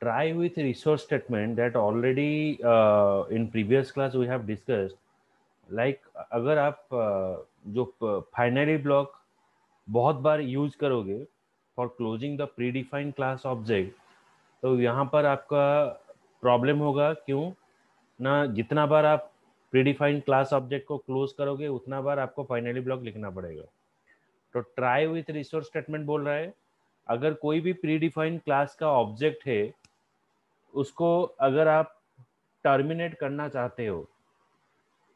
try with resource statement that already in previous class we have discussed. Like अगर आप जो finally block बहुत बार use करोगे for closing the pre defined class object, तो यहाँ पर आपका प्रॉब्लम होगा। क्यों ना, जितना बार आप प्रीडिफाइंड क्लास ऑब्जेक्ट को क्लोज करोगे उतना बार आपको फाइनली ब्लॉक लिखना पड़ेगा। तो ट्राई विथ रिसोर्स स्टेटमेंट बोल रहा है, अगर कोई भी प्रीडिफाइंड क्लास का ऑब्जेक्ट है उसको अगर आप टर्मिनेट करना चाहते हो,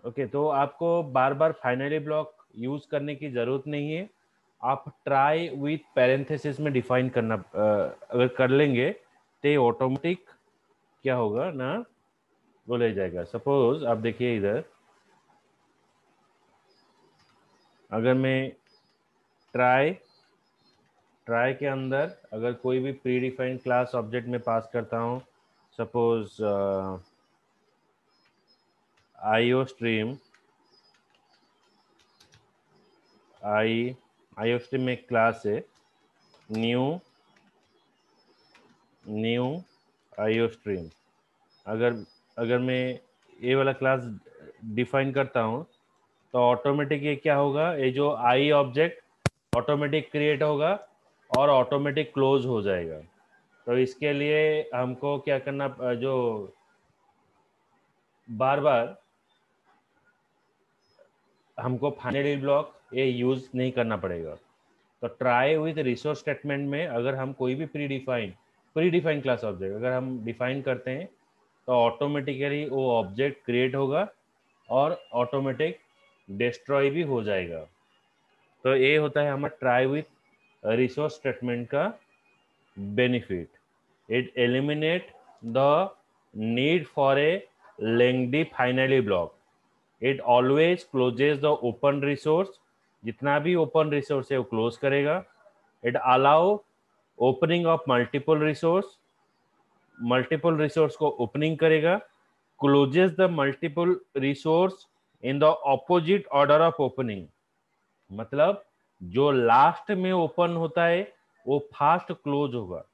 ओके, तो आपको बार बार फाइनली ब्लॉक यूज करने की जरूरत नहीं है। आप ट्राई विथ पैरेंथेसिस में डिफाइन करना अगर कर लेंगे तो ऑटोमेटिक क्या होगा ना, वो ले जाएगा। सपोज आप देखिए इधर, अगर मैं ट्राई के अंदर अगर कोई भी प्री डिफाइंड क्लास ऑब्जेक्ट में पास करता हूँ, suppose IO stream, IO stream में क्लास है न्यू आईओ स्ट्रीम। अगर अगर मैं ये वाला क्लास डिफाइन करता हूँ तो ऑटोमेटिक ये क्या होगा, ये जो आई ऑब्जेक्ट ऑटोमेटिक क्रिएट होगा और ऑटोमेटिक क्लोज हो जाएगा। तो इसके लिए हमको क्या करना, जो बार बार हमको फाइनली ब्लॉक ये यूज नहीं करना पड़ेगा। तो ट्राई विथ रिसोर्स स्टेटमेंट में अगर हम कोई भी प्री डिफाइन क्लास ऑब्जेक्ट अगर हम डिफाइन करते हैं तो ऑटोमेटिकली वो ऑब्जेक्ट क्रिएट होगा और ऑटोमेटिक डिस्ट्रॉय भी हो जाएगा। तो ये होता है हमारा ट्राई विथ रिसोर्स स्टेटमेंट का benefit. It eliminate the need for a lengthy finally block. It always closes the open resource, जितना भी ओपन रिसोर्स है वो क्लोज करेगा। It allow opening of multiple resource को ओपनिंग करेगा। Closes the multiple resource in the opposite order of opening, मतलब जो last में ओपन होता है वो फास्ट क्लोज होगा।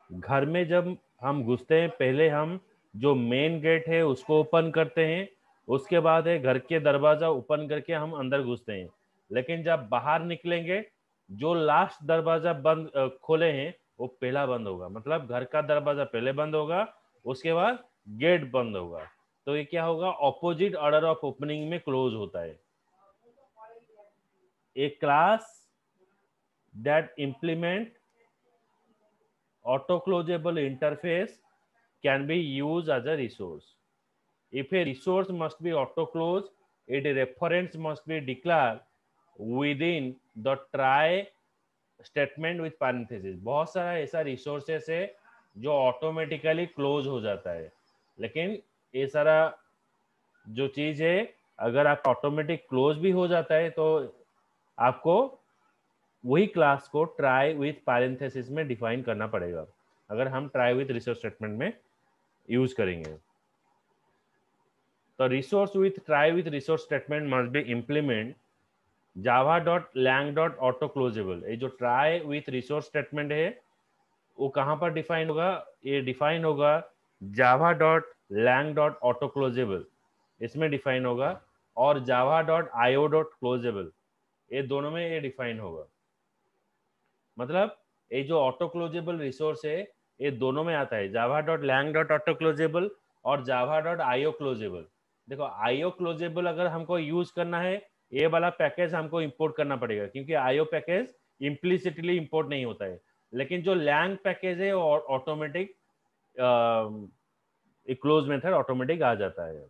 घर में जब हम घुसते हैं पहले हम जो मेन गेट है उसको ओपन करते हैं, उसके बाद है घर के दरवाजा ओपन करके हम अंदर घुसते हैं। लेकिन जब बाहर निकलेंगे जो लास्ट दरवाजा बंद खोले हैं वो पहला बंद होगा, मतलब घर का दरवाजा पहले बंद होगा उसके बाद गेट बंद होगा। तो ये क्या होगा, ऑपोजिट ऑर्डर ऑफ ओपनिंग में क्लोज होता है। A class that implement auto closable interface can be used as a resource. If a resource must be auto closed, its reference must be declared within the try statement with parenthesis. बहुत सारा ऐसा resources है जो automatically close हो जाता है, लेकिन ये सारा जो चीज है अगर आप ऑटोमेटिक क्लोज भी हो जाता है तो आपको वही क्लास को ट्राई विथ पैरेंथेसिस में डिफाइन करना पड़ेगा अगर हम ट्राई विथ रिसोर्स स्टेटमेंट में यूज करेंगे। तो resource with try with resource statement must be implement java.lang.auto closable। ये जो ट्राई विथ रिसोर्स स्टेटमेंट है वो कहाँ पर डिफाइन होगा, ये डिफाइन होगा java.lang.auto closable, इसमें डिफाइन होगा, और java.io.closable ये दोनों में ये डिफाइन होगा। मतलब ये जो ऑटो क्लोजेबल रिसोर्स है ये दोनों में आता है, java.lang.auto closable और java.io closable। देखो आईओ क्लोजेबल अगर हमको यूज करना है ये वाला पैकेज हमको इंपोर्ट करना पड़ेगा, क्योंकि आईओ पैकेज इम्प्लिसिटली इंपोर्ट नहीं होता है, लेकिन जो लैंग पैकेज है वो ऑटोमेटिक क्लोज मेथड ऑटोमेटिक आ जाता है।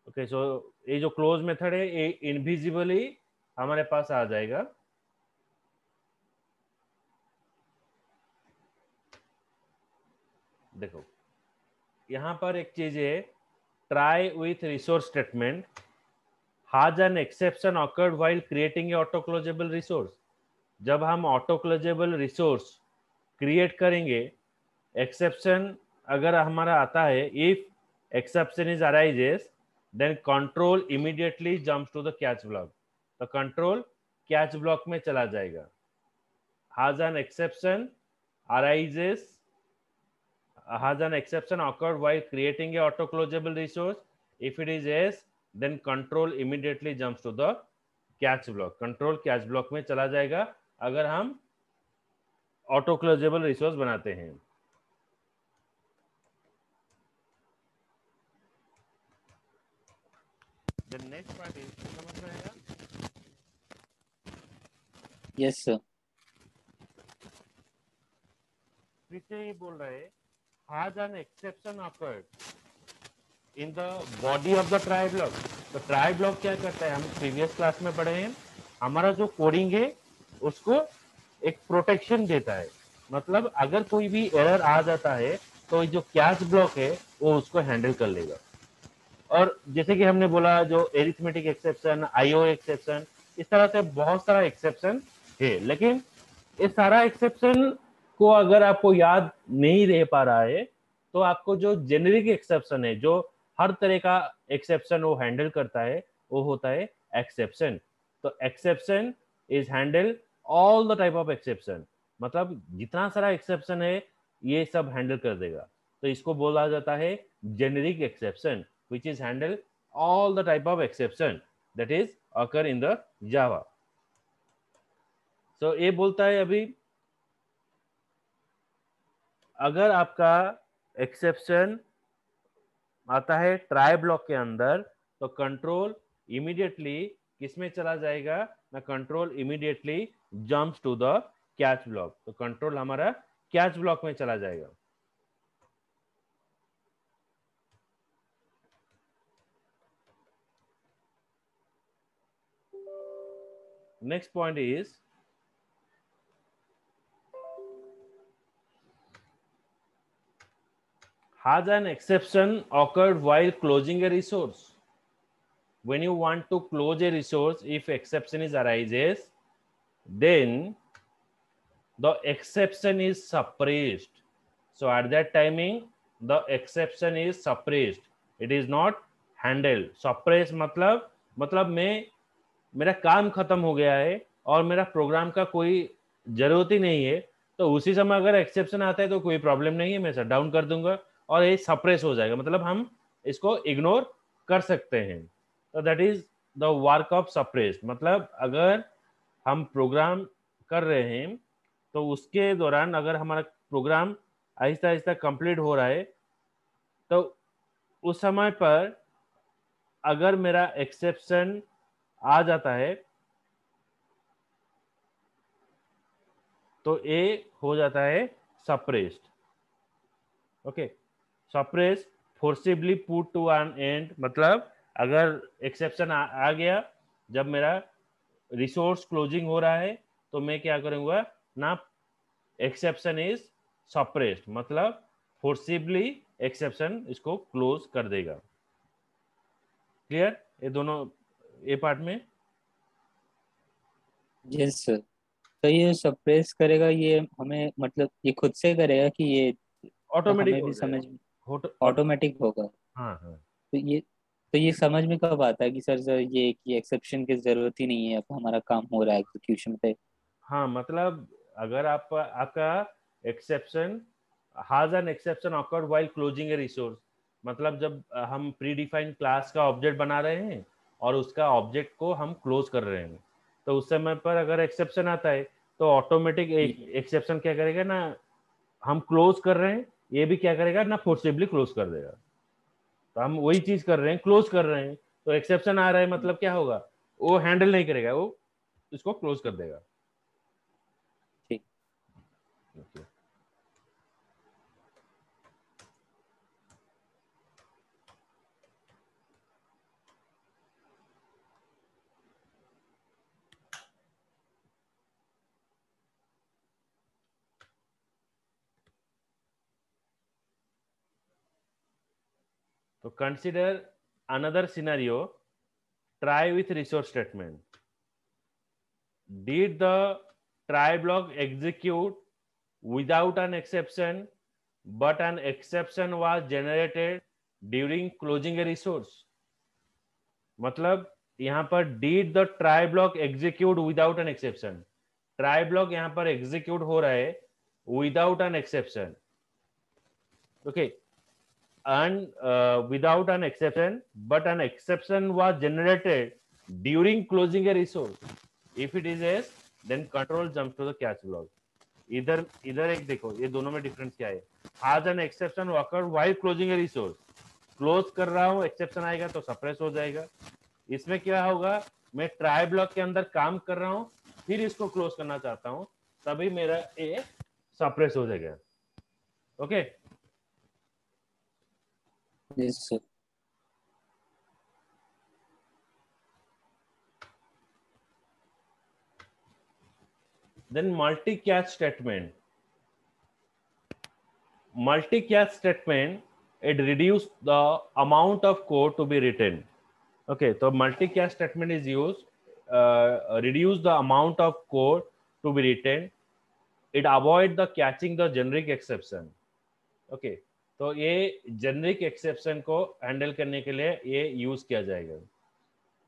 ओके, सो ये जो क्लोज मेथड है ये इनविजिबली हमारे पास आ जाएगा। देखो यहाँ पर एक चीज है, try with resource statement has an exception occurred while creating a auto closable resource। जब हम ऑटो क्लोजेबल रिसोर्स क्रिएट करेंगे, एक्सेप्शन अगर हमारा आता है, if exception is arises then control immediately jumps to the catch block. तो control catch block में चला जाएगा। has an exception arises has an exception occurred while creating a auto closable resource? If it is yes, then control immediately jumps to the catch block. Control catch block में चला जाएगा अगर हम auto closable resource बनाते हैं. The next part is, समझ में आएगा? Yes sir. फिर से ही बोल रहे हैं, has an exception occurred in the body of the try block. तो ट्राई ब्लॉक क्या करता है, हम प्रीवियस क्लास में पढ़े हैं, हमारा जो कोडिंग है उसको एक प्रोटेक्शन देता है. मतलब अगर कोई भी एरर आ जाता है तो जो कैच ब्लॉक है वो उसको हैंडल कर लेगा. और जैसे कि हमने बोला जो एरिथमेटिक एक्सेप्शन, आईओ एक्सेप्शन, इस तरह से बहुत सारा एक्सेप्शन है. लेकिन इस सारा एक्सेप्शन को अगर आपको याद नहीं रह पा रहा है तो आपको जो जेनेरिक एक्सेप्शन है, जो हर तरह का एक्सेप्शन वो हैंडल करता है, वो होता है एक्सेप्शन. तो exception is handle all the type of exception. मतलब जितना सारा एक्सेप्शन है ये सब हैंडल कर देगा. तो इसको बोला जाता है generic exception, which is handle all the type of exception that is occur in the Java. So ये बोलता है अभी अगर आपका एक्सेप्शन आता है ट्राई ब्लॉक के अंदर तो कंट्रोल इमीडिएटली किसमें चला जाएगा ना, control immediately jumps to the catch block. तो कंट्रोल हमारा कैच ब्लॉक में चला जाएगा. Next point is has an exception occurred while closing a resource. When you want to close a resource, if exception is arises, then the exception is suppressed. So at that timing the exception is suppressed, it is not handled. Suppress मतलब मैं मेरा काम खत्म हो गया है और मेरा प्रोग्राम का कोई जरूरत ही नहीं है, तो उसी समय अगर एक्सेप्शन आता है तो कोई प्रॉब्लम नहीं है, मैं शट डाउन कर दूंगा और ये सप्रेस हो जाएगा. मतलब हम इसको इग्नोर कर सकते हैं. तो that is the work of suppress. मतलब अगर हम प्रोग्राम कर रहे हैं तो उसके दौरान अगर हमारा प्रोग्राम आहिस्ता आहिस्ता कंप्लीट हो रहा है तो उस समय पर अगर मेरा एक्सेप्शन आ जाता है तो ए हो जाता है suppressed. Okay, suppress forcibly put to an end. मतलब अगर एक्सेप्शन आ गया जब मेरा रिसोर्स क्लोजिंग हो रहा है तो मैं क्या करूंगा ना, एक्सेप्शन इज सप्रेस्ड, मतलब फोर्सिबली एक्सेप्शन इसको क्लोज कर देगा. क्लियर ये दोनों ए पार्ट में? Yes sir. तो ये सप्रेस करेगा, ये हमें मतलब ये खुद से करेगा कि ये ऑटोमेटिक हमें हो भी समझ में जाएगा. ऑटोमेटिक होगा? हाँ हाँ. तो ये समझ में कब आता है कि सर ये कि एक्सेप्शन की जरूरत ही नहीं है, अब हमारा काम हो रहा है एग्जीक्यूशन पे? हाँ मतलब अगर आपका exception has an exception occurred while closing a resource, मतलब जब हम प्री डिफाइंड क्लास का ऑब्जेक्ट बना रहे हैं और उसका ऑब्जेक्ट को हम क्लोज कर रहे हैं तो उस समय पर अगर एक्सेप्शन आता है तो ऑटोमेटिक एक्सेप्शन क्या करेगा ना, हम क्लोज कर रहे हैं ये भी क्या करेगा ना, फोर्सिबली क्लोज कर देगा. तो हम वही चीज कर रहे हैं, क्लोज कर रहे हैं, तो एक्सेप्शन आ रहा है मतलब क्या होगा, वो हैंडल नहीं करेगा, वो इसको क्लोज कर देगा. ठीक. Okay. So consider another scenario, try with resource statement. Did the try block execute without an exception, but an exception was generated during closing a resource? मतलब यहाँ पर did the try block execute without an exception, try block यहाँ पर execute हो रहा है without an exception. Okay, and without an exception, but an exception was generated during closing a resource. If it is yes, then control jumps to the catch block. इधर इधर एक देखो, ये दोनों में डिफरेंस क्या है? Has an exception occurred while closing a resource? Close कर रहा हूँ, एक्सेप्शन आएगा तो सप्रेस हो जाएगा. इसमें क्या होगा, मैं ट्राई ब्लॉक के अंदर काम कर रहा हूँ, फिर इसको क्लोज करना चाहता हूँ, तभी मेरा ए सप्रेस हो जाएगा. Okay. Yes, sir. Then multi-catch statement. Multi-catch statement, it reduce the amount of code to be written. Okay, so multi-catch statement is used, reduce the amount of code to be written. It avoid the catching the generic exception. Okay, तो ये generic exception को handle करने के लिए ये use किया जाएगा.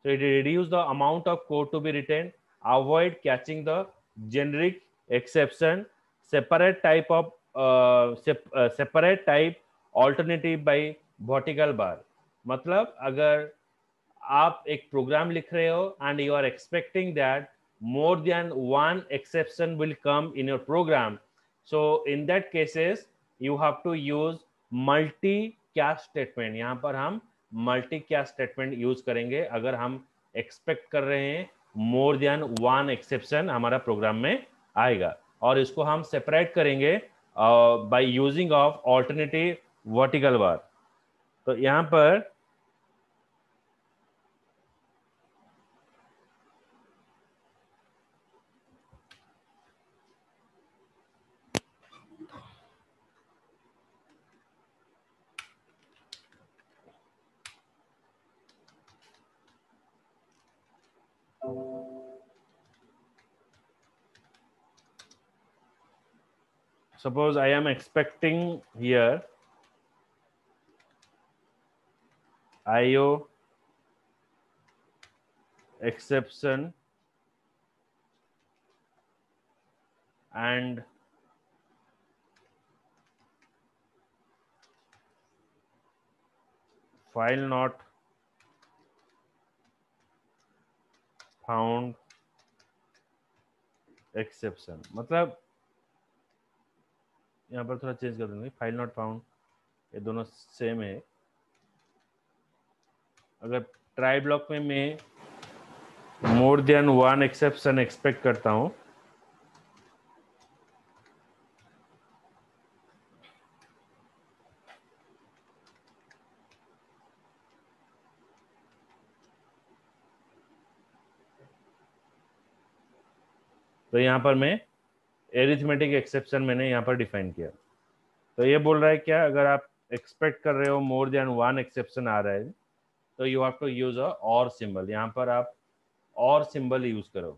So it reduce the amount of code to be written, avoid catching the generic exception, separate type of separate type alternative by vertical bar. मतलब अगर आप एक प्रोग्राम लिख रहे हो and you are expecting that more than one exception will come in your program, so in that cases you have to use multi cast statement. यहाँ पर हम मल्टी कैस्ट स्टेटमेंट यूज करेंगे अगर हम एक्सपेक्ट कर रहे हैं मोर देन वन एक्सेप्शन हमारा प्रोग्राम में आएगा, और इसको हम सेपरेट करेंगे by using of alternative vertical bar. तो यहाँ पर suppose I am expecting here IO exception and file not found exception. मतलब यहाँ पर थोड़ा चेंज कर दूंगी, फाइल नॉट फाउंड, ये दोनों सेम है. अगर ट्राई ब्लॉक में मैं मोर देन वन एक्सेप्शन एक्सपेक्ट करता हूं, तो यहाँ पर मैं एरिथमेटिक एक्सेप्शन मैंने यहाँ पर डिफाइन किया. तो ये बोल रहा है क्या, अगर आप एक्सपेक्ट कर रहे हो मोर देन वन एक्सेप्शन आ रहा है तो you have to use a or symbol. यहाँ पर आप और सिंबल यूज करो.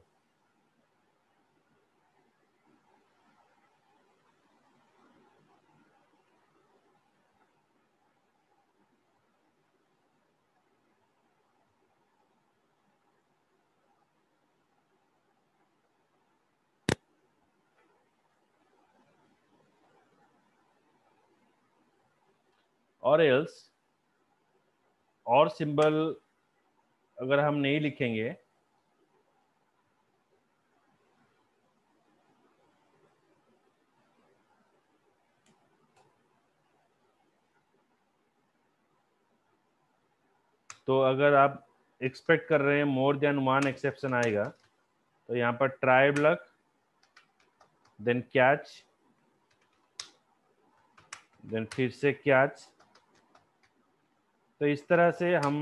और एल्स और सिंबल अगर हम नहीं लिखेंगे तो अगर आप एक्सपेक्ट कर रहे हैं मोर देन वन एक्सेप्शन आएगा, तो यहाँ पर try block then catch then फिर से कैच. तो इस तरह से हम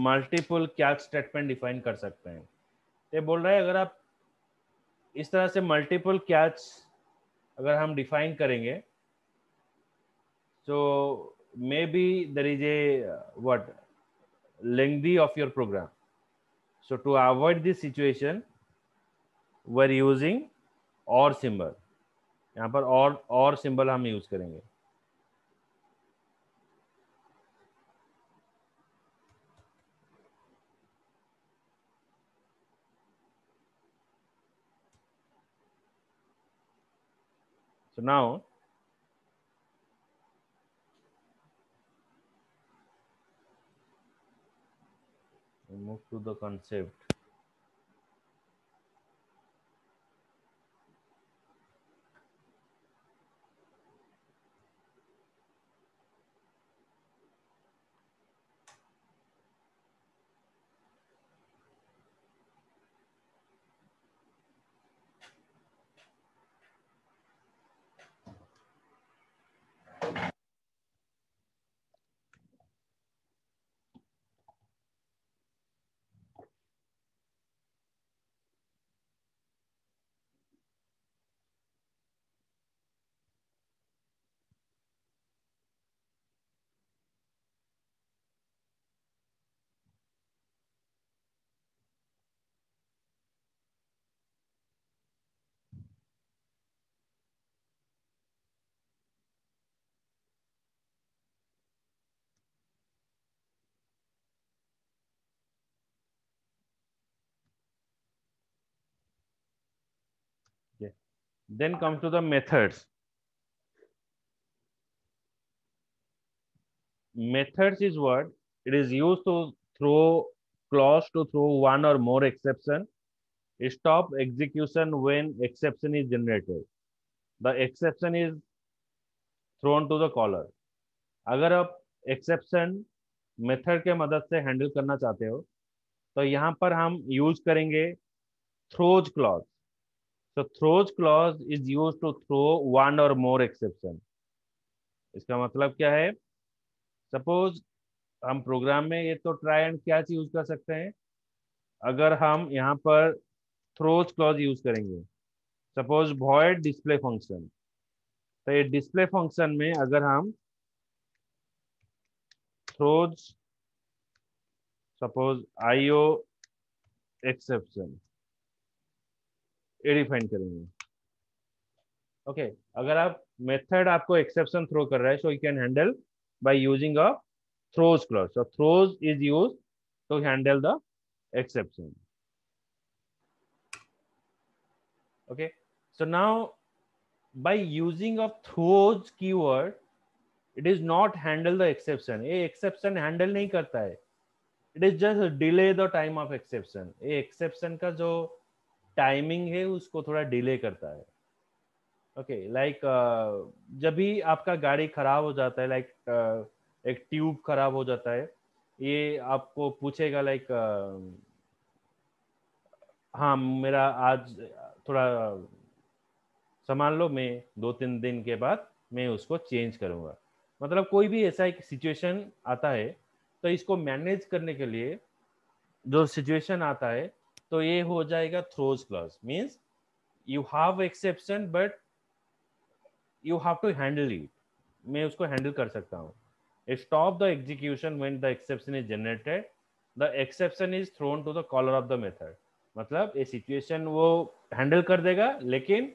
मल्टीपल कैच स्टेटमेंट डिफाइन कर सकते हैं. ये बोल रहा है अगर आप इस तरह से मल्टीपल कैच अगर हम डिफाइन करेंगे, so maybe there is a what lengthy of your program. So to avoid this situation, we're using or symbol. यहाँ पर और सिंबल हम यूज करेंगे. So now move to the concept. Okay. Then come to the methods. Methods is what? It is used to throw clause to throw one or more exception. Stop execution when exception is generated. The exception is thrown to the caller. अगर आप exception method के मदद से handle करना चाहते हो तो यहाँ पर हम यूज करेंगे throws clause. So throws clause is used to throw one or more exception. इसका मतलब क्या है? सपोज हम प्रोग्राम में ये तो ट्राई एंड कैच यूज कर सकते हैं. अगर हम यहाँ पर थ्रोज क्लॉज यूज करेंगे, सपोज void डिस्प्ले फंक्शन, तो ये डिस्प्ले फंक्शन में अगर हम थ्रोज सपोज IO एक्सेप्शन ये डिफाइन करेंगे. ओके अगर आप मेथड आपको एक्सेप्शन थ्रो कर रहा है, so you can handle by using a throws clause. So throws is used to handle the exception. Okay. So now by using of throws keyword, it is not handle the exception. ये exception handle नहीं करता है. It is just delay the time of exception. ये exception का जो timing है उसको थोड़ा delay करता है. ओके लाइक जब भी आपका गाड़ी खराब हो जाता है, लाइक एक ट्यूब खराब हो जाता है, ये आपको पूछेगा लाइक हाँ मेरा आज थोड़ा संभाल लो, मैं 2-3 दिन के बाद मैं उसको चेंज करूँगा. मतलब कोई भी ऐसा एक सिचुएशन आता है तो इसको मैनेज करने के लिए जो सिचुएशन आता है तो ये हो जाएगा throws clause. Means you have exception but you have to handle it. मैं उसको हैंडल कर सकता हूँ. Stop the execution when the exception is generated. The exception is thrown to the caller of the method. मतलब ये situation वो handle कर देगा, लेकिन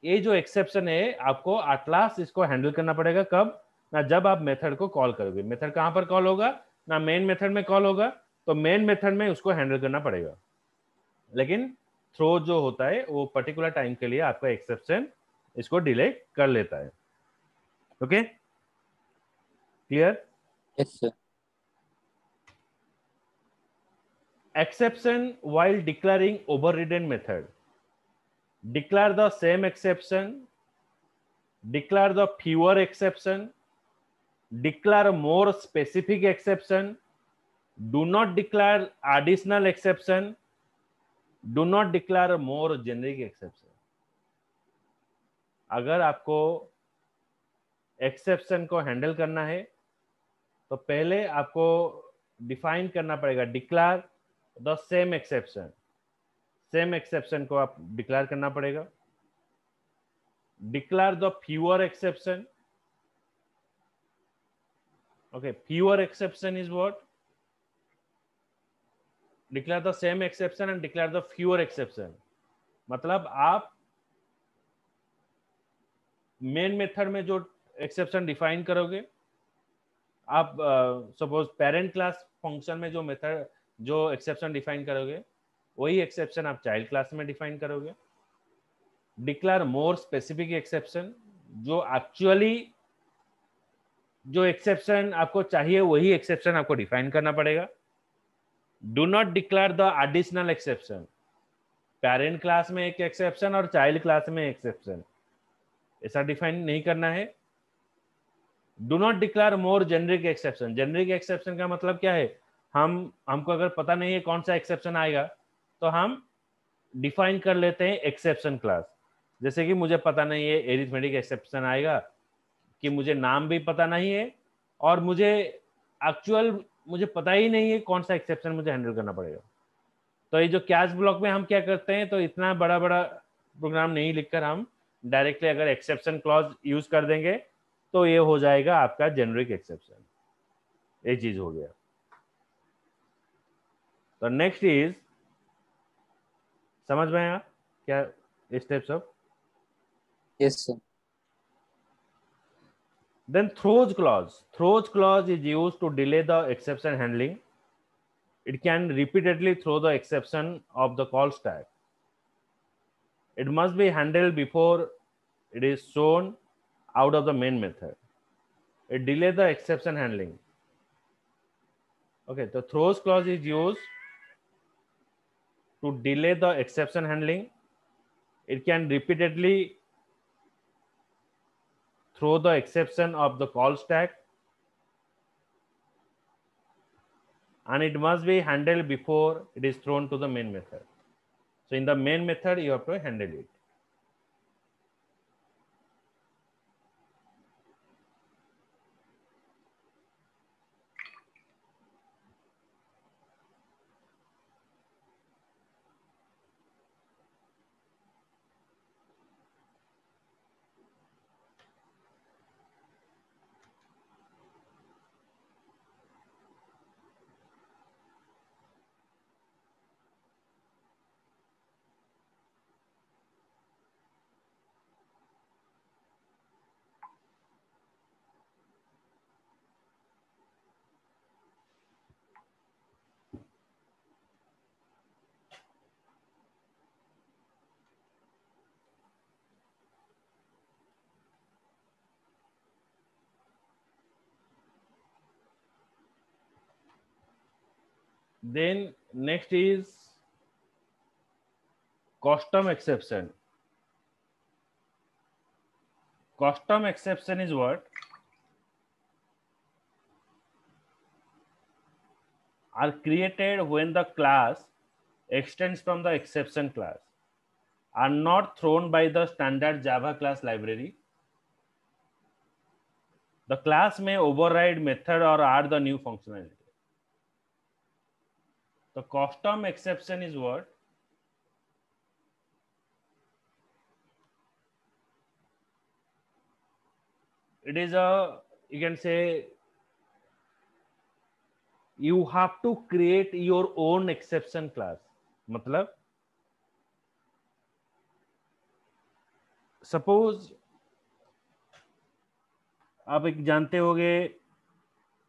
ये जो एक्सेप्शन है आपको एट लास्ट इसको हैंडल करना पड़ेगा. कब? ना जब आप मेथड को कॉल करोगे. मेथड कहाँ पर कॉल होगा? ना मेन मेथड में कॉल होगा, तो मेन मेथड में उसको हैंडल करना पड़ेगा. लेकिन थ्रो जो होता है वो पर्टिकुलर टाइम के लिए आपका एक्सेप्शन इसको डिले कर लेता है. Okay clear? Yes sir. Exception while declaring overridden method. Declare the same exception, declare the fewer exception, declare more specific exception, do not declare additional exception, do not declare more generic exception. अगर आपको exception को handle करना है तो पहले आपको define करना पड़ेगा declare the same exception. Same exception को आप डिक्लेयर करना पड़ेगा. Declare the fewer exception. Okay fewer exception is what? Declare the same exception and declare the fewer exception. मतलब आप मेन मेथड में जो एक्सेप्शन डिफाइन करोगे, आप सपोज पेरेंट क्लास फंक्शन में जो मेथड जो एक्सेप्शन डिफाइन करोगे वही एक्सेप्शन आप चाइल्ड क्लास में डिफाइन करोगे. Declare more specific exception. जो एक्चुअली जो एक्सेप्शन आपको चाहिए वही एक्सेप्शन आपको डिफाइन करना पड़ेगा. Do not declare the additional exception, parent class में एक एक्सेप्शन और चाइल्ड क्लास में एक्सेप्शन, ऐसा डिफाइन नहीं करना है। Do not declare more generic exception, generic exception का मतलब क्या है, हमको अगर पता नहीं है कौन सा एक्सेप्शन आएगा तो हम डिफाइन कर लेते हैं एक्सेप्शन क्लास। जैसे कि मुझे पता नहीं है एरिथमेटिक एक्सेप्शन आएगा, कि मुझे नाम भी पता नहीं है और मुझे पता ही नहीं है कौन सा एक्सेप्शन मुझे हैंडल करना पड़ेगा। तो ये जो कैच ब्लॉक में हम क्या करते हैं, तो इतना बड़ा बड़ा प्रोग्राम नहीं लिखकर हम डायरेक्टली अगर एक्सेप्शन क्लॉज यूज कर देंगे तो ये हो जाएगा आपका जेनरिक एक्सेप्शन। ये चीज हो गया। तो नेक्स्ट इज, समझ में आया क्या steps of? Yes sir. Then throws clause. Throws clause is used to delay the exception handling. It can repeatedly throw the exception of the call stack. It must be handled before it is shown out of the main method. It delays the exception handling. Okay, the throws clause is used to delay the exception handling. It can repeatedly throw the exception of the call stack, and it must be handled before it is thrown to the main method. So in the main method, you have to handle it. Then next is custom exception. Custom exception is what? Are created when the class extends from the exception class, are not thrown by the standard Java class library. The class may override method or add the new functionality. The custom exception is what? It is you can say, you have to create your own exception class. मतलब suppose आप एक जानते होंगे,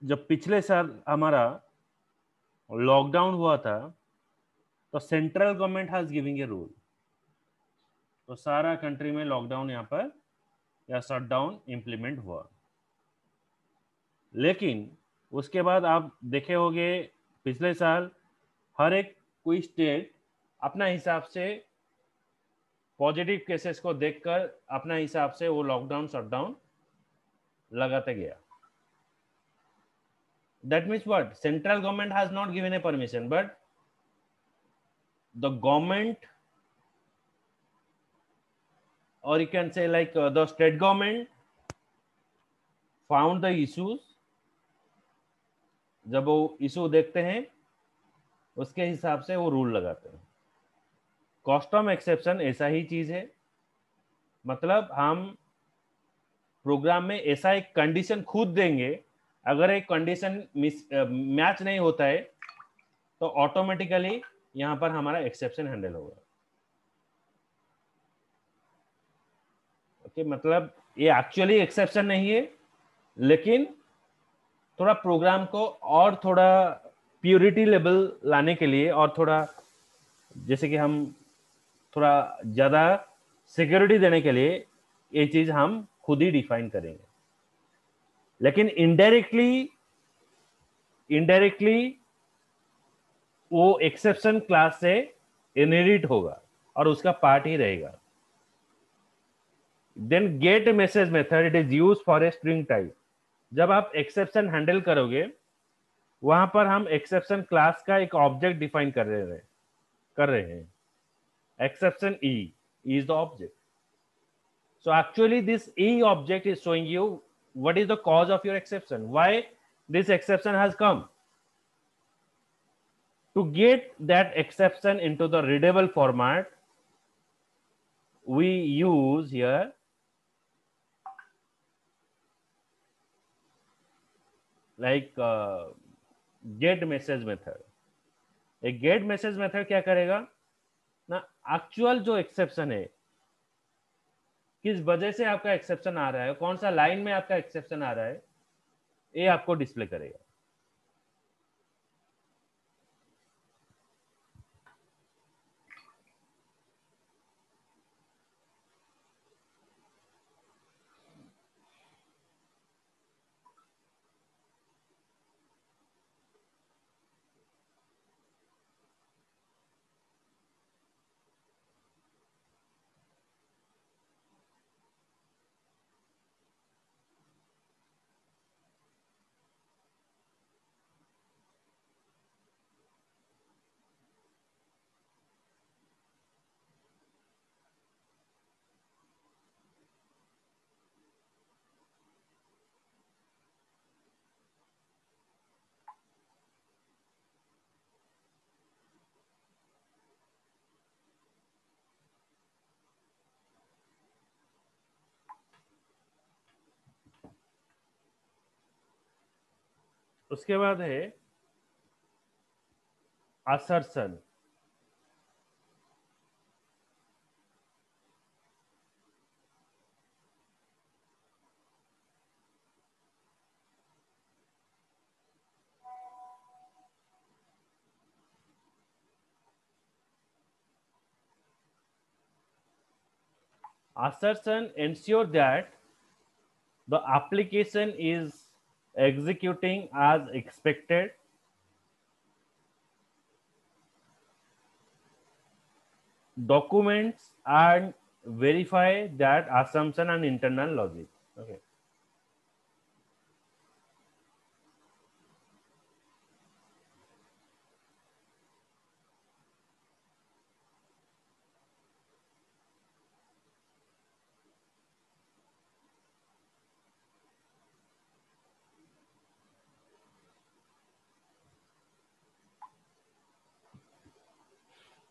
जब पिछले साल हमारा lockdown हुआ था तो central government has giving a rule, तो सारा कंट्री में लॉकडाउन यहाँ पर या शटडाउन इंप्लीमेंट हुआ। लेकिन उसके बाद आप देखे होंगे पिछले साल हर एक कोई स्टेट अपना हिसाब से पॉजिटिव केसेस को देखकर अपना हिसाब से वो लॉकडाउन शटडाउन लगाते गया। That means what? Central government has not given a permission, but the government, or you can say like the state government found the issues. जब वो इशू देखते हैं उसके हिसाब से वो रूल लगाते हैं। कस्टम एक्सेप्शन ऐसा ही चीज है, मतलब हम प्रोग्राम में ऐसा एक कंडीशन खुद देंगे, अगर एक कंडीशन मैच नहीं होता है तो ऑटोमेटिकली यहां पर हमारा एक्सेप्शन हैंडल होगा। ओके, मतलब ये एक्चुअली एक्सेप्शन नहीं है, लेकिन थोड़ा प्रोग्राम को और थोड़ा प्योरिटी लेवल लाने के लिए और थोड़ा जैसे कि हम थोड़ा ज्यादा सिक्योरिटी देने के लिए ये चीज हम खुद ही डिफाइन करेंगे। लेकिन इनडायरेक्टली वो एक्सेप्शन क्लास से इनहेरिट होगा और उसका पार्ट ही रहेगा. Then get message method it is use for a string type. जब आप एक्सेप्शन हैंडल करोगे वहां पर हम एक्सेप्शन क्लास का एक ऑब्जेक्ट डिफाइन कर रहे हैं. exception e is the object. So actually this e object is showing you what is the cause of your exception, why this exception has come. To get that exception into the readable format, we use here like get message method. एक get message method क्या करेगा ना, actual जो exception है, किस वजह से आपका एक्सेप्शन आ रहा है, कौन सा लाइन में आपका एक्सेप्शन आ रहा है, ये आपको डिस्प्ले करेगा. उसके बाद है assertion. Assertion ensure that the application is executing as expected, documents and verify that assumption and internal logic. Okay.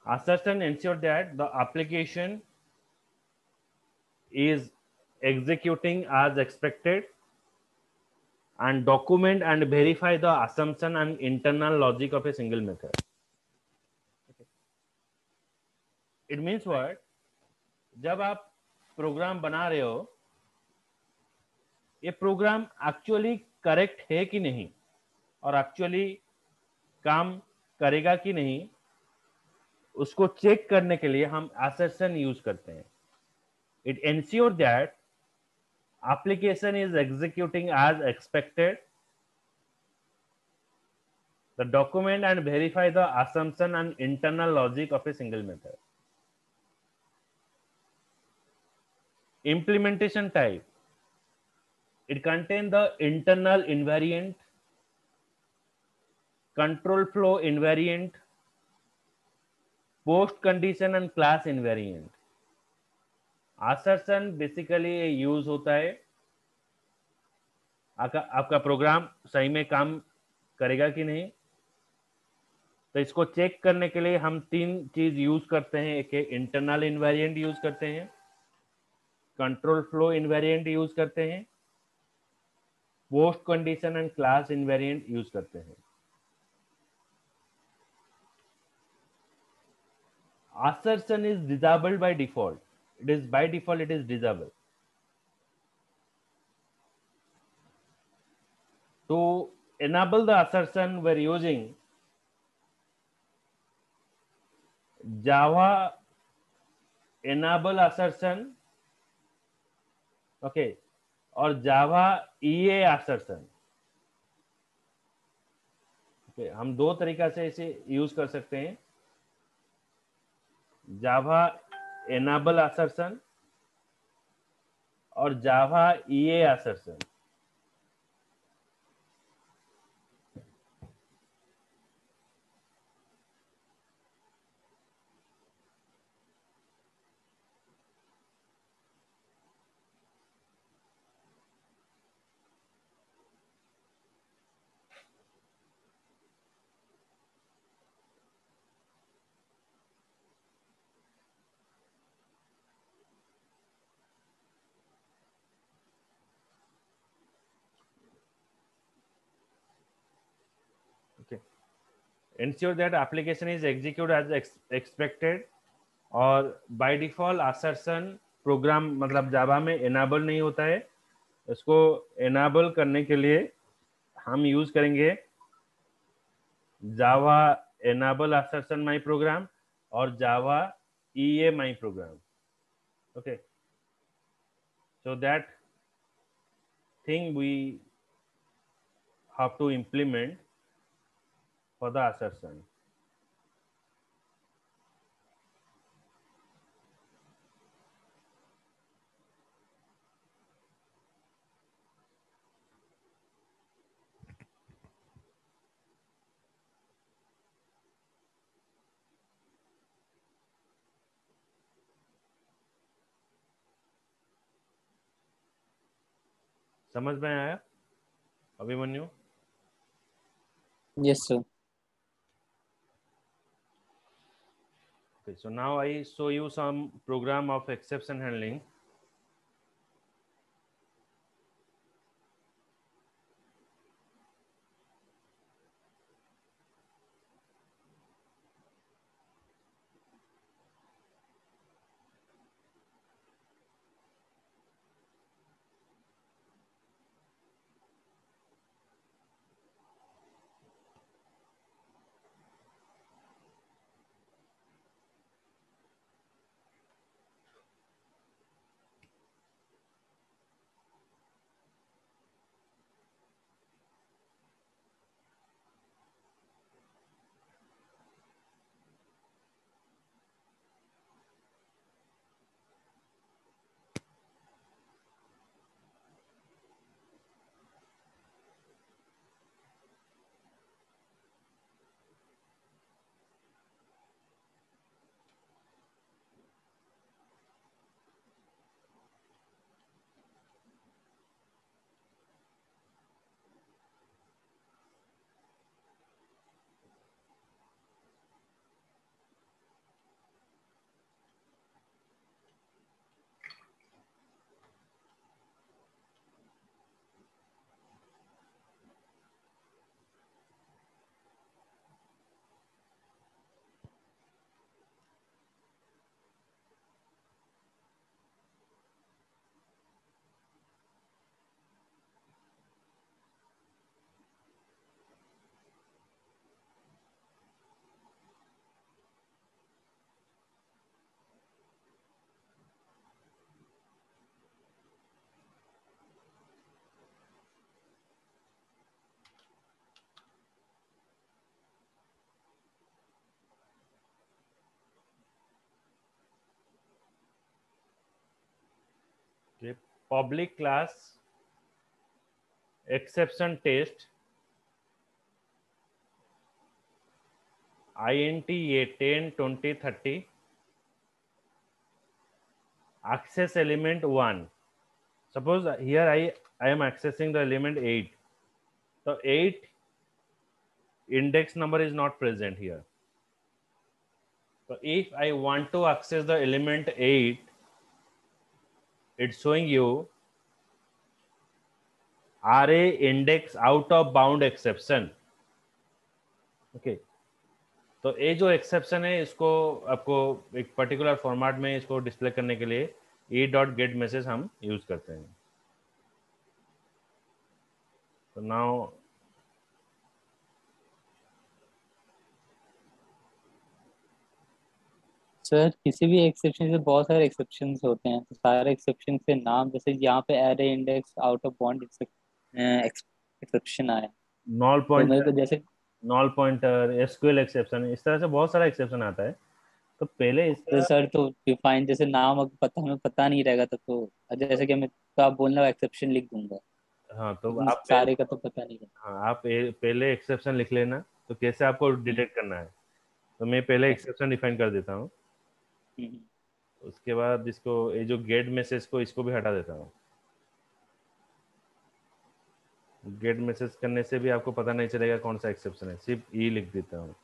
Assertion ensure that the application is executing as expected and document and verify the assumption and internal logic of a single method. Okay. It means what? जब आप programme बना रहे हो, ये programme actually correct है कि नहीं और एक्चुअली काम करेगा कि नहीं, उसको चेक करने के लिए हम assertion यूज करते हैं. It ensure that application is executing as expected, the document and verify the assumption and internal logic of a single method. Implementation type, it contains the internal invariant, control flow invariant, post condition and class invariant. Assertion basically use होता है आपका programme सही में काम करेगा कि नहीं, तो इसको चेक करने के लिए हम तीन चीज यूज करते हैं. एक इंटरनल इन्वेरिएंट यूज करते हैं, कंट्रोल फ्लो इन्वेरिएंट यूज करते हैं, post condition and class invariant use करते हैं. Assertion is disabled by default. It is by default it is disabled. To enable the assertion, we're using Java enable assertion, okay, और Java EA assertion. हम दो तरीका से इसे use कर सकते हैं, जावा एनाबल असर्शन और Java EA assertion. Okay. Ensure that application is executed as expected, और बाय डिफॉल्ट असर्शन प्रोग्राम मतलब जावा में एनाबल नहीं होता है। इसको एनाबल करने के लिए हम यूज करेंगे Java enable assertion my program और Java EA my program. Okay, so that thing we have to implement for the assertion. समझ में आया Abhimanyu? Yes sir. Okay, so now I show you some program of exception handling. Okay, public class exception test int a 10 20 30 access element 1. Suppose here I am accessing the element 8, so 8 index number is not present here. So if I want to access the element 8, it's showing you array index out of bound exception. Okay, तो ये जो exception है इसको आपको एक particular format में इसको display करने के लिए e डॉट गेट मैसेज हम यूज करते हैं। तो नाउ सर किसी भी एक्सेप्शन से बहुत सारे एक्सेप्शंस होते हैं, तो सारे एक्सेप्शन के नाम, जैसे यहाँ पे array index out of bound exception आया, नॉल तो पॉइंट मेरे को जैसे नॉल पॉइंटर, एसक्यूएल एक्सेप्शन, इस तरह से बहुत सारा एक्सेप्शन आता है। तो पहले तो इसका, सर तो डिफाइन जैसे नाम अगर पता हमें पता नहीं रहेगा तब तो जैसे कि हमें तो आप बोलना एक्सेप्शन लिख दूंगा, हाँ तो लेकिन आप सारे का तो पता नहीं रहेगा। हाँ आप पहले एक्सेप्शन लिख लेना। तो कैसे आपको हम्म, डिटेक्ट करना है, तो मैं पहले अच्छा, एक्सेप्शन डिफाइन कर देता हूँ। हम्म, उसके बाद इसको, ये जो गेट मैसेज को, इसको भी हटा देता हूँ। गेट मैसेज करने से भी आपको पता नहीं चलेगा कौन सा एक्सेप्शन है, सिर्फ ई लिख देता हूँ।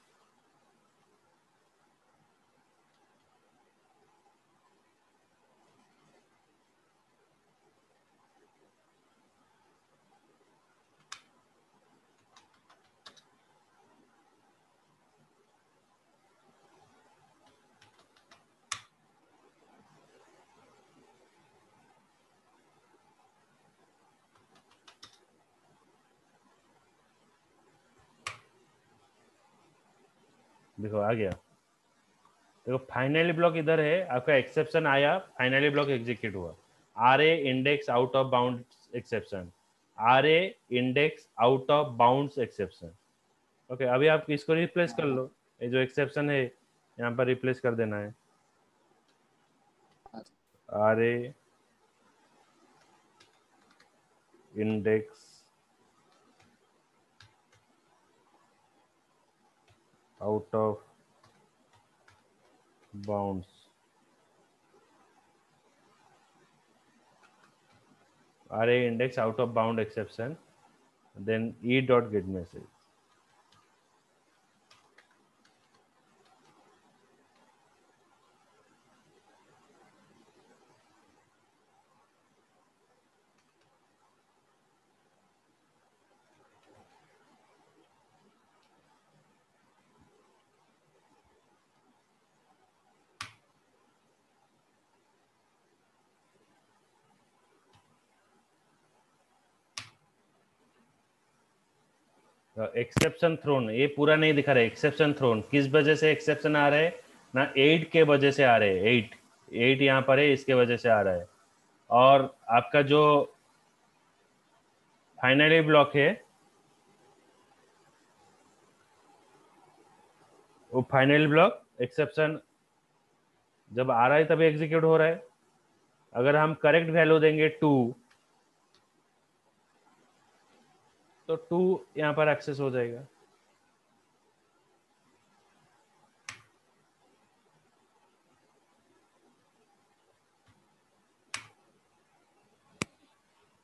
देखो आ गया। देखो फाइनली ब्लॉक इधर है, आपका एक्सेप्शन आया, फाइनली ब्लॉक एग्जीक्यूट हुआ। Array index out of bound exception, array index out of bounds exception. Okay, अभी आप इसको रिप्लेस कर हाँ, लो। ये जो एक्सेप्शन है यहाँ पर रिप्लेस कर देना है। हाँ, array index out of bounds, array index out of bound exception, then e dot get message. Exception thrown ये पूरा नहीं दिखा रहा है। एक्सेप्शन थ्रोन किस वजह से एक्सेप्शन आ रहा है ना, 8 के वजह से आ रहे हैं। 8 8 यहाँ पर है, इसके वजह से आ रहा है। और आपका जो फाइनली ब्लॉक है, वो फाइनल ब्लॉक एक्सेप्शन जब आ रहा है तभी एग्जीक्यूट हो रहा है। अगर हम करेक्ट वैल्यू देंगे 2, तो 2 यहाँ पर एक्सेस हो जाएगा।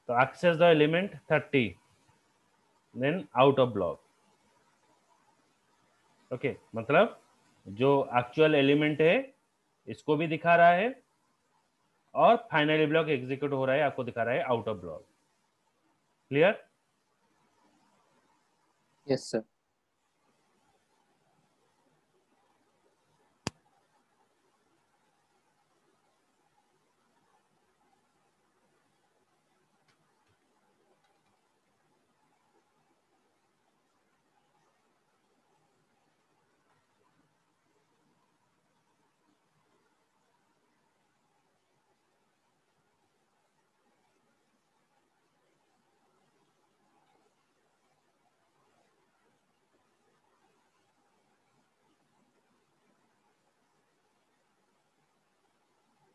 तो access the element 30, then out of block. Okay, मतलब जो एक्चुअल एलिमेंट है इसको भी दिखा रहा है, और फाइनली ब्लॉक एग्जीक्यूट हो रहा है आपको दिखा रहा है out of block. Clear? Yes sir.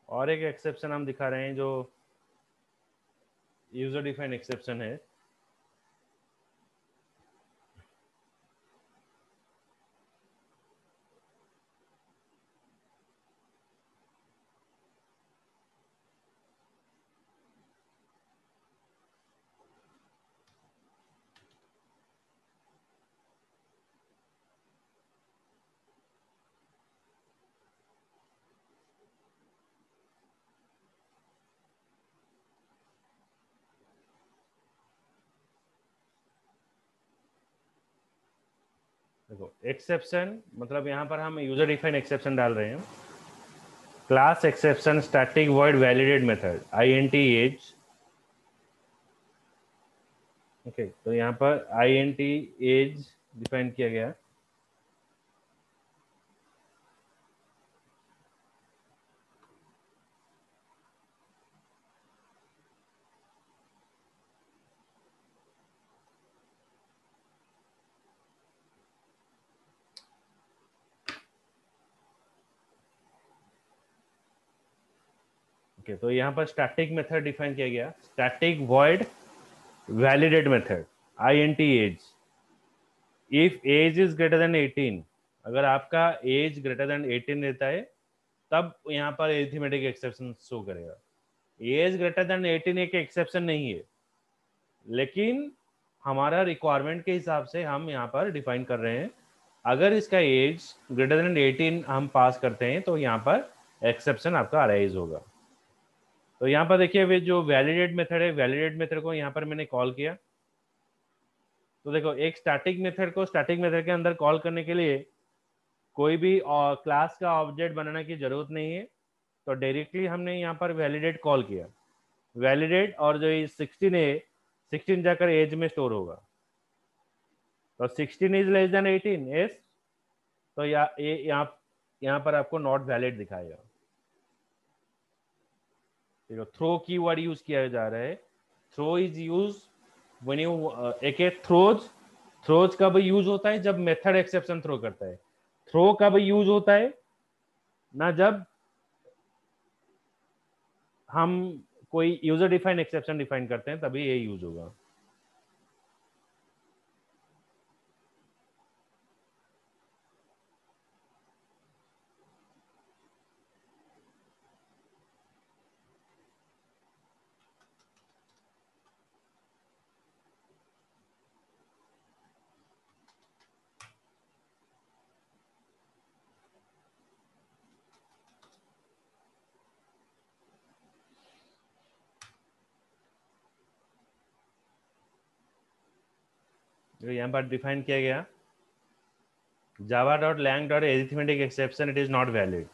और एक एक्सेप्शन हम दिखा रहे हैं जो यूजर डिफाइंड एक्सेप्शन है। देखो एक्सेप्शन मतलब यहाँ पर हम यूजर डिफाइंड एक्सेप्शन डाल रहे हैं। Class exception static void validate method INT age. Okay, तो यहाँ पर INT एज डिफाइन किया गया। ओके, तो यहाँ पर स्टैटिक मेथड डिफाइन किया गया, static void validate method, INT age, if age is greater than 18, अगर आपका एज ग्रेटर देन 18 रहता है तब यहाँ पर एरिथमेटिक एक्सेप्शन शो करेगा। एज ग्रेटर देन 18 एक एक्सेप्शन नहीं है, लेकिन हमारा रिक्वायरमेंट के हिसाब से हम यहाँ पर डिफाइन कर रहे हैं, अगर इसका एज ग्रेटर देन 18 हम पास करते हैं तो यहाँ पर एक्सेप्शन आपका अराइज होगा। तो यहाँ पर देखिए वे जो वैलिडेट मेथड है, वैलिडेट मेथड को यहाँ पर मैंने कॉल किया। तो देखो एक स्टैटिक मेथड को स्टैटिक मेथड के अंदर कॉल करने के लिए कोई भी क्लास का ऑब्जेक्ट बनाने की जरूरत नहीं है, तो डायरेक्टली हमने यहाँ पर वैलिडेट कॉल किया, वैलिडेट, और जो 16 है 16 जाकर एज में स्टोर होगा, तो 16 इज लेस देन 18 एस, तो यहाँ पर आपको नॉट वैलिड दिखाएगा। देखो थ्रो की वर्ड यूज किया जा रहा है, throw is use when you एक थ्रोज कब यूज होता है, जब मेथड एक्सेप्शन थ्रो करता है। थ्रो कब यूज होता है ना, जब हम कोई यूजर डिफाइन एक्सेप्शन डिफाइन करते हैं तभी ये यूज होगा। जो यहाँ पर डिफाइन किया गया, java.lang.arithmetic exception, it is not valid।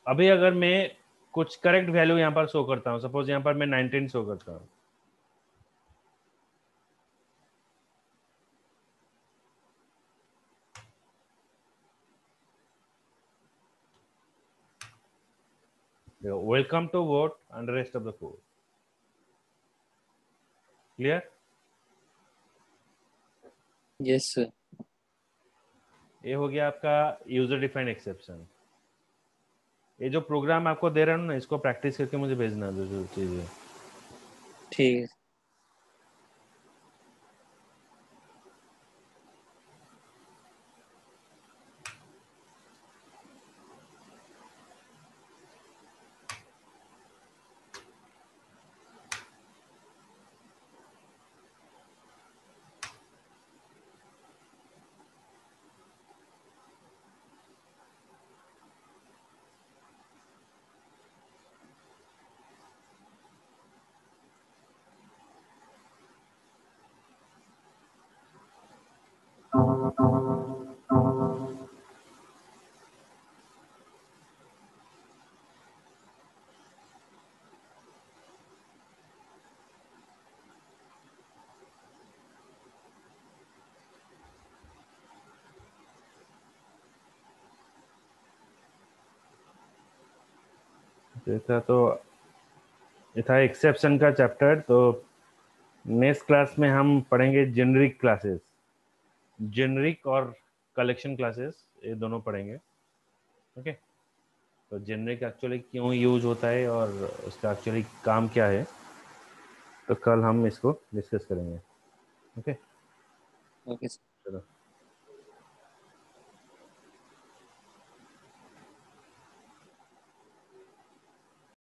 अभी अगर मैं कुछ करेक्ट वैल्यू यहाँ पर शो करता हूँ, सपोज यहाँ पर मैं 19 शो करता हूँ, welcome to vote and rest of the code, clear? Yes sir. ये हो गया आपका यूजर डिफाइंड एक्सेप्शन। ये जो प्रोग्राम आपको दे रहा हूँ ना, इसको प्रैक्टिस करके मुझे भेजना जो चीजें। ठीक है। ये था एक्सेप्शन का चैप्टर। तो नेक्स्ट क्लास में हम पढ़ेंगे जेनरिक क्लासेस, जेनरिक और कलेक्शन क्लासेस, ये दोनों पढ़ेंगे। ओके, तो जेनरिक एक्चुअली क्यों यूज होता है और उसका एक्चुअली काम क्या है, तो कल हम इसको डिस्कस करेंगे। ओके। Okay sir.